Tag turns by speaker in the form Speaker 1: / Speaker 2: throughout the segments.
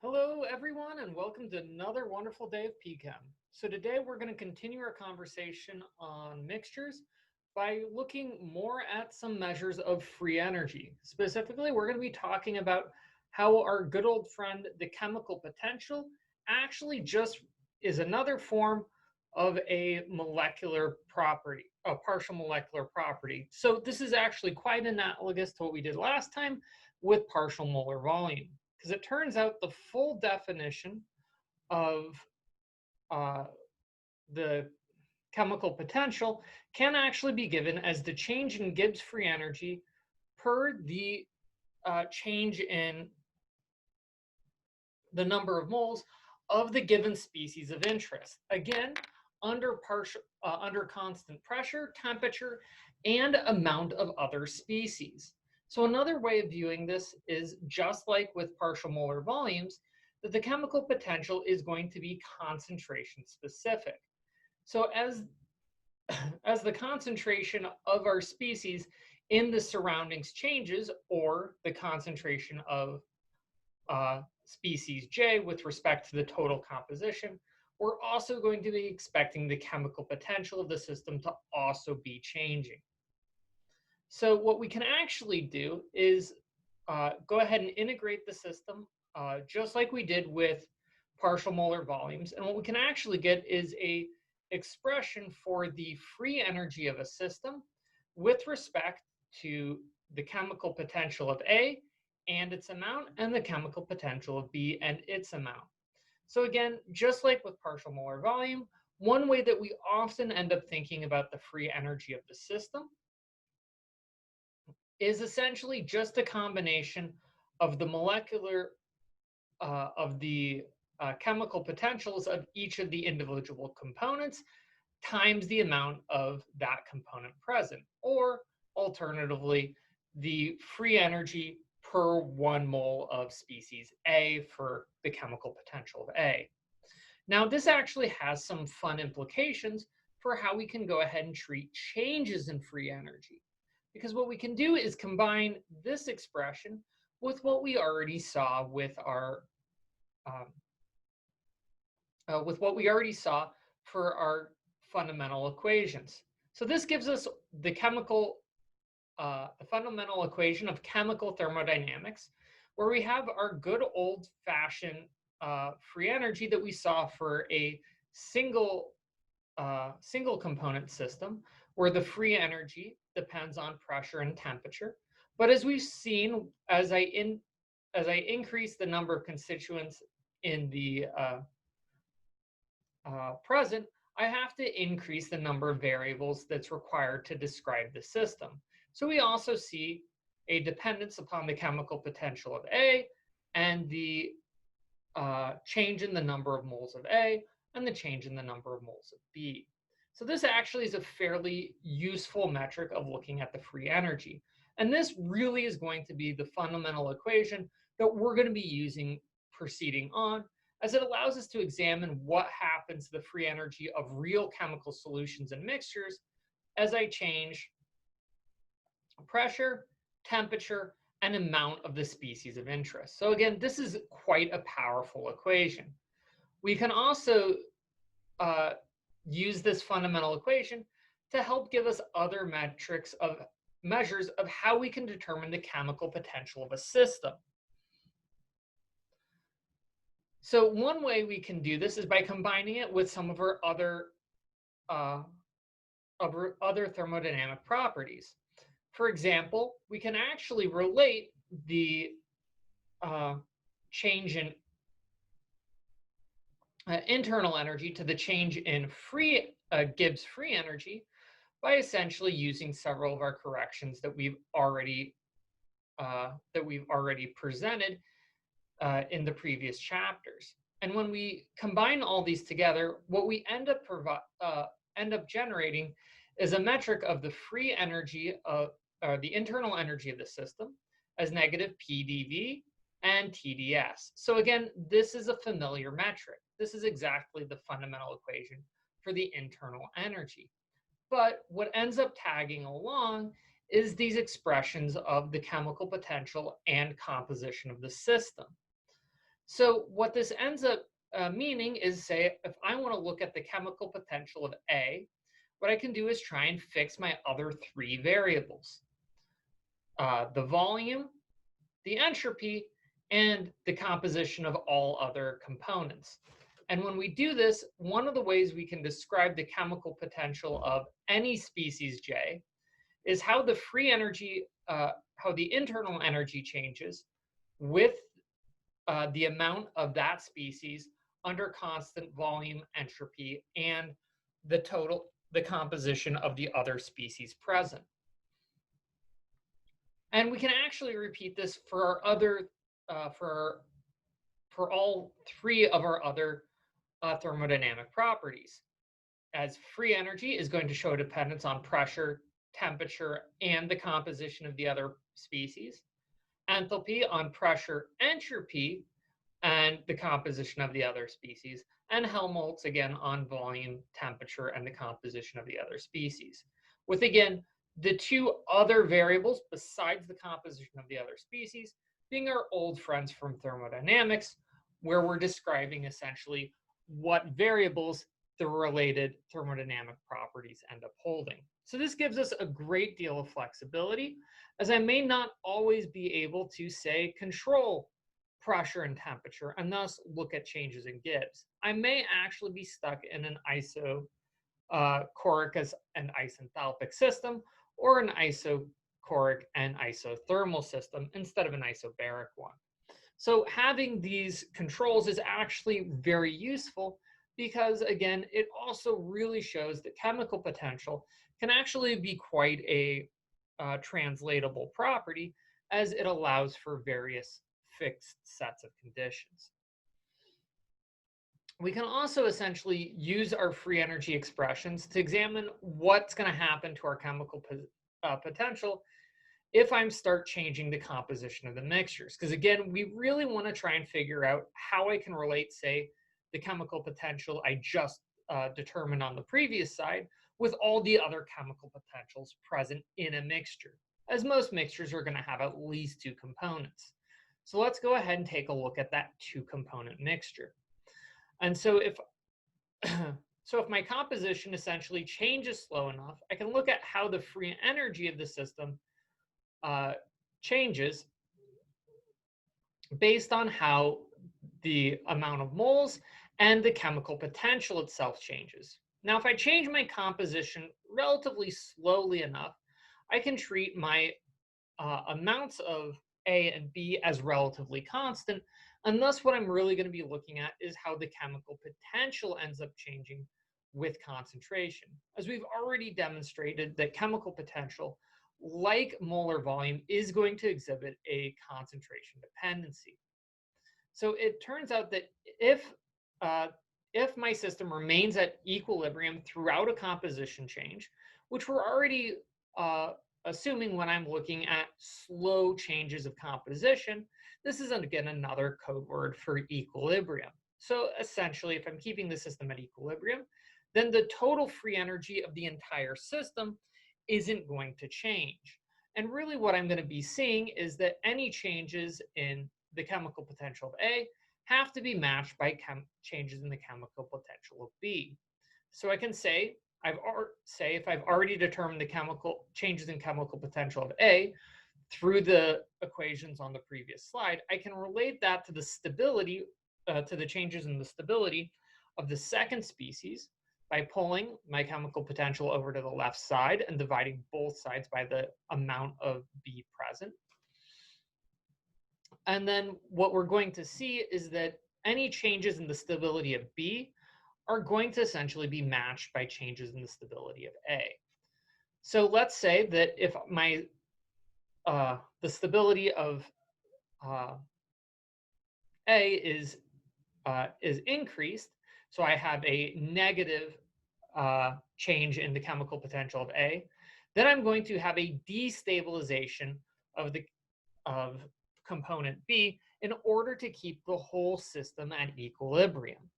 Speaker 1: Hello, everyone, and welcome to another wonderful day of PChem. So today we're going to continue our conversation on mixtures by looking more at some measures of free energy. Specifically, we're going to be talking about how our good old friend, the chemical potential, actually just is another form of a molecular property, a partial molecular property. So this is actually quite analogous to what we did last time with partial molar volume, because it turns out the full definition of uh, the chemical potential can actually be given as the change in Gibbs free energy per the change in the number of moles of the given species of interest. Again, under constant pressure, temperature, and amount of other species. So another way of viewing this is just like with partial molar volumes, that the chemical potential is going to be concentration specific. So as the concentration of our species in the surroundings changes, or the concentration of species J with respect to the total composition, we're also going to be expecting the chemical potential of the system to also be changing. So what we can actually do is go ahead and integrate the system just like we did with partial molar volumes. And what we can actually get is a expression for the free energy of a system with respect to the chemical potential of A and its amount, and the chemical potential of B and its amount. So again, just like with partial molar volume, one way that we often end up thinking about the free energy of the system is essentially just a combination of the molecular of the chemical potentials of each of the individual components times the amount of that component present, or alternatively, the free energy per 1 mole of species A for the chemical potential of A. Now, this actually has some fun implications for how we can go ahead and treat changes in free energy. Because what we can do is combine this expression with what we already saw um, for our fundamental equations. So this gives us the fundamental equation of chemical thermodynamics, where we have our good old-fashioned free energy that we saw for a single component system, where the free energy depends on pressure and temperature. But as we've seen, as I increase the number of constituents in the present, I have to increase the number of variables that's required to describe the system. So we also see a dependence upon the chemical potential of A and the change in the number of moles of A and the change in the number of moles of B. So this actually is a fairly useful metric of looking at the free energy. And this really is going to be the fundamental equation that we're going to be using proceeding on, as it allows us to examine what happens to the free energy of real chemical solutions and mixtures as I change pressure, temperature, and amount of the species of interest. So again, this is quite a powerful equation. We can also use this fundamental equation to help give us other measures of how we can determine the chemical potential of a system. So one way we can do this is by combining it with some of our other thermodynamic properties. For example, we can actually relate the change in internal energy to the change in Gibbs free energy by essentially using several of our corrections that we've already presented in the previous chapters. And when we combine all these together, what we end up generating is a metric of the free energy of the internal energy of the system as negative PdV and TdS. So again, this is a familiar metric. This is exactly the fundamental equation for the internal energy. But what ends up tagging along is these expressions of the chemical potential and composition of the system. So what this ends up meaning is, say, if I want to look at the chemical potential of A, what I can do is try and fix my other three variables, the volume, the entropy, and the composition of all other components. And when we do this, one of the ways we can describe the chemical potential of any species J is how the free energy, how the internal energy changes with the amount of that species under constant volume, entropy, and the composition of the other species present. And we can actually repeat this for our other, for all three of our other thermodynamic properties, as free energy is going to show dependence on pressure, temperature, and the composition of the other species. Enthalpy on pressure, entropy, and the composition of the other species. And Helmholtz again on volume, temperature, and the composition of the other species. With again, the two other variables besides the composition of the other species being our old friends from thermodynamics, where we're describing essentially what variables the related thermodynamic properties end up holding. So this gives us a great deal of flexibility, as I may not always be able to, say, control pressure and temperature and thus look at changes in Gibbs. I may actually be stuck in an isochloric and isenthalpic system, or an isochoric and isothermal system instead of an isobaric one. So having these controls is actually very useful because, again, it also really shows that chemical potential can actually be quite a translatable property, as it allows for various fixed sets of conditions. We can also essentially use our free energy expressions to examine what's going to happen to our chemical potential if I start changing the composition of the mixtures. Because again, we really want to try and figure out how I can relate, say, the chemical potential I just determined on the previous side with all the other chemical potentials present in a mixture, as most mixtures are going to have at least two components. So let's go ahead and take a look at that two-component mixture. And so if my composition essentially changes slow enough, I can look at how the free energy of the system changes based on how the amount of moles and the chemical potential itself changes. Now, if I change my composition relatively slowly enough, I can treat my amounts of A and B as relatively constant, and thus what I'm really going to be looking at is how the chemical potential ends up changing with concentration. As we've already demonstrated that chemical potential, like molar volume, is going to exhibit a concentration dependency. So it turns out that if my system remains at equilibrium throughout a composition change, which we're already assuming when I'm looking at slow changes of composition, this is again another code word for equilibrium. So essentially, if I'm keeping the system at equilibrium, then the total free energy of the entire system isn't going to change. And really what I'm going to be seeing is that any changes in the chemical potential of A have to be matched by changes in the chemical potential of B. So I can say, if I've already determined the chemical changes in chemical potential of A through the equations on the previous slide, I can relate that to the stability, to the changes in the stability of the second species by pulling my chemical potential over to the left side and dividing both sides by the amount of B present. And then what we're going to see is that any changes in the stability of B are going to essentially be matched by changes in the stability of A. So let's say that if my the stability of A is increased, so I have a negative change in the chemical potential of A, then I'm going to have a destabilization of component B in order to keep the whole system at equilibrium.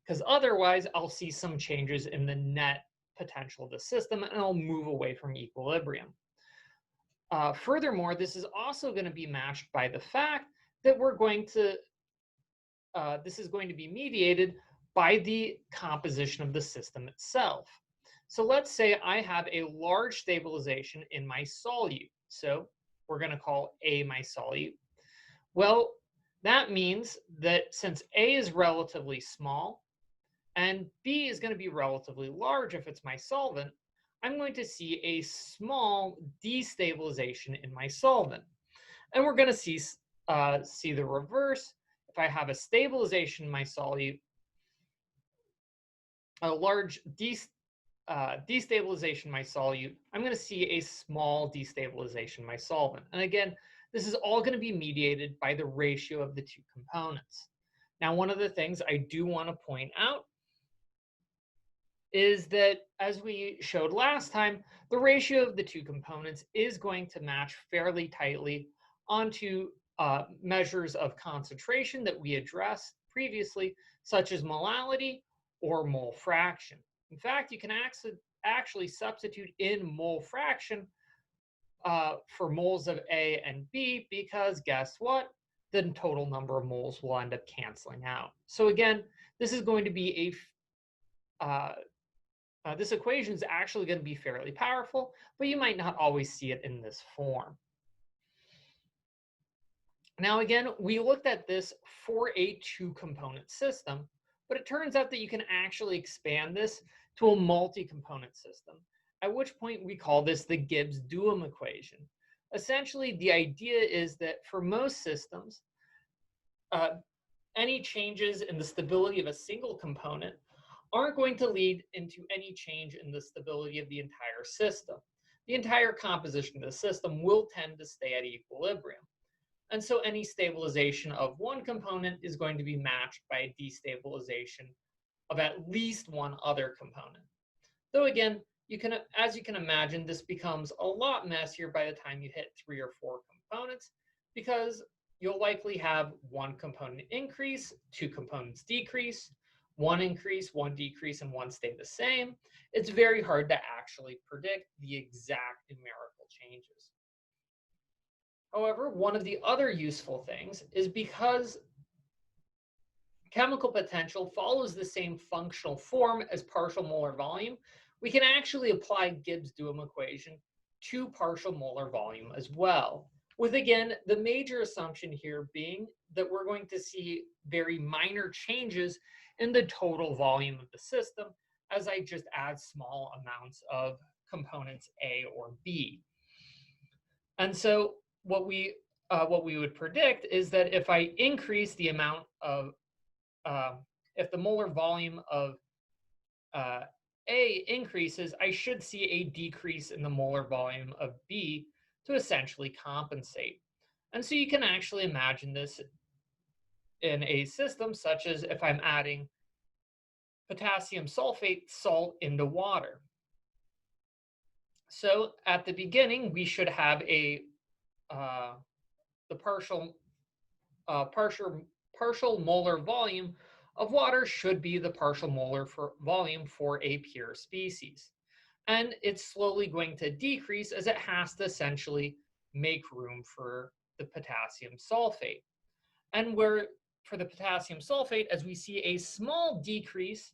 Speaker 1: Because otherwise, I'll see some changes in the net potential of the system and I'll move away from equilibrium. Furthermore, this is also going to be matched by the fact that we're going to this is going to be mediated by the composition of the system itself. So let's say I have a large stabilization in my solute. So we're going to call A my solute. Well, that means that since A is relatively small and B is going to be relatively large if it's my solvent, I'm going to see a small destabilization in my solvent. And we're going to see the reverse. If I have a stabilization in my solute, a large destabilization in my solute, I'm going to see a small destabilization in my solvent. And again, this is all going to be mediated by the ratio of the two components. Now, one of the things I do want to point out is that, as we showed last time, the ratio of the two components is going to match fairly tightly onto measures of concentration that we addressed previously, such as molality or mole fraction. In fact, you can actually substitute in mole fraction for moles of A and B, because guess what? The total number of moles will end up canceling out. So again, this is going to be this equation is actually going to be fairly powerful, but you might not always see it in this form. Now, again, we looked at this for a two-component system, but it turns out that you can actually expand this to a multi-component system, at which point we call this the Gibbs-Duhem equation. Essentially, the idea is that for most systems, any changes in the stability of a single component aren't going to lead into any change in the stability of the entire system. The entire composition of the system will tend to stay at equilibrium. And so any stabilization of one component is going to be matched by a destabilization of at least one other component. Though again, as you can imagine, this becomes a lot messier by the time you hit 3 or 4 components, because you'll likely have one component increase, two components decrease, one increase, one decrease, and one stay the same. It's very hard to actually predict the exact numerical changes. However, one of the other useful things is, because chemical potential follows the same functional form as partial molar volume, we can actually apply Gibbs-Duhem equation to partial molar volume as well. With, again, the major assumption here being that we're going to see very minor changes in the total volume of the system as I just add small amounts of components A or B. And so what we would predict is that if I increase the amount of, if the molar volume of A increases, I should see a decrease in the molar volume of B to essentially compensate. And so you can actually imagine this in a system such as if I'm adding potassium sulfate salt into water. So at the beginning, we should have the partial molar volume of water should be the partial molar volume for a pure species. And it's slowly going to decrease as it has to essentially make room for the potassium sulfate. And where for the potassium sulfate, as we see a small decrease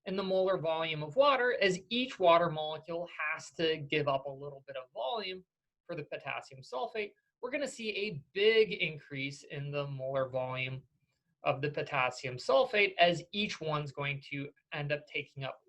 Speaker 1: in the molar volume of water, as each water molecule has to give up a little bit of volume for the potassium sulfate, we're going to see a big increase in the molar volume of the potassium sulfate, as each one's going to end up taking up,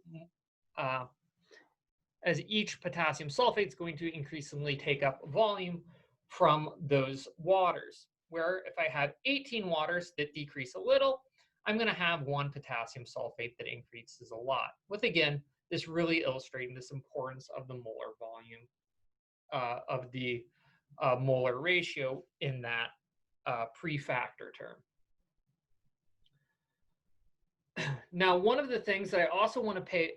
Speaker 1: as each potassium sulfate is going to increasingly take up volume from those waters. Where if I have 18 waters that decrease a little, I'm going to have one potassium sulfate that increases a lot. With, again, this really illustrating this importance of the molar volume of the molar ratio in that prefactor term. Now, one of the things that I also want to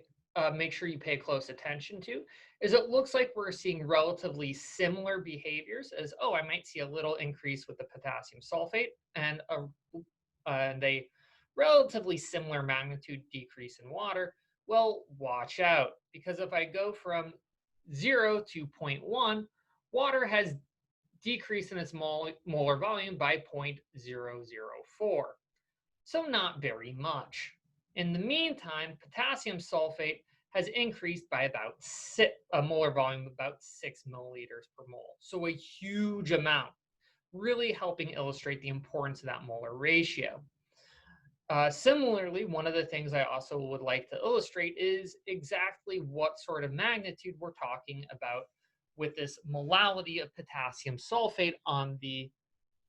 Speaker 1: make sure you pay close attention to is it looks like we're seeing relatively similar behaviors as, oh, I might see a little increase with the potassium sulfate and a relatively similar magnitude decrease in water. Well, watch out, because if I go from 0 to 0.1, water has decreased in its molar volume by 0.004. so not very much. In the meantime, potassium sulfate has increased by about a molar volume of about 6 milliliters per mole. So a huge amount, really helping illustrate the importance of that molar ratio. Similarly, one of the things I also would like to illustrate is exactly what sort of magnitude we're talking about with this molality of potassium sulfate on the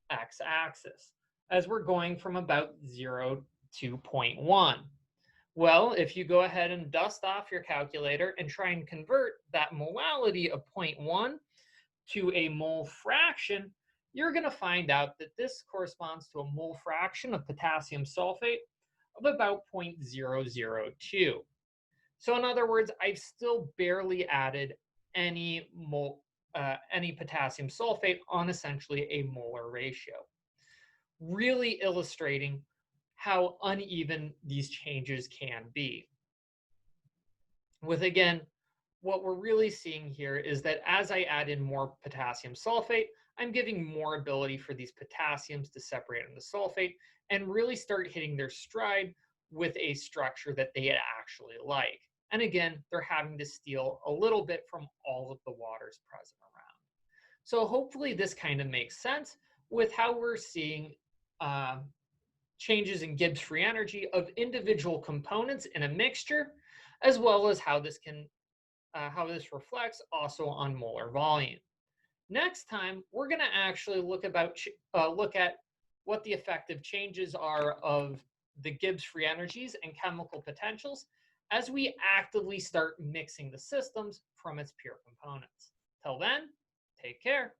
Speaker 1: x-axis, as we're going from about 0 to 0.1. Well, if you go ahead and dust off your calculator and try and convert that molality of 0.1 to a mole fraction, you're going to find out that this corresponds to a mole fraction of potassium sulfate of about 0.002. So in other words, I've still barely added any potassium sulfate on essentially a molar ratio, really illustrating how uneven these changes can be. With again, what we're really seeing here is that as I add in more potassium sulfate, I'm giving more ability for these potassiums to separate in the sulfate and really start hitting their stride with a structure that they actually like. And again, they're having to steal a little bit from all of the waters present around. So hopefully this kind of makes sense with how we're seeing changes in Gibbs free energy of individual components in a mixture, as well as how this reflects also on molar volume. Next time, we're going to actually look at what the effective changes are of the Gibbs free energies and chemical potentials as we actively start mixing the systems from its pure components. Till then, take care.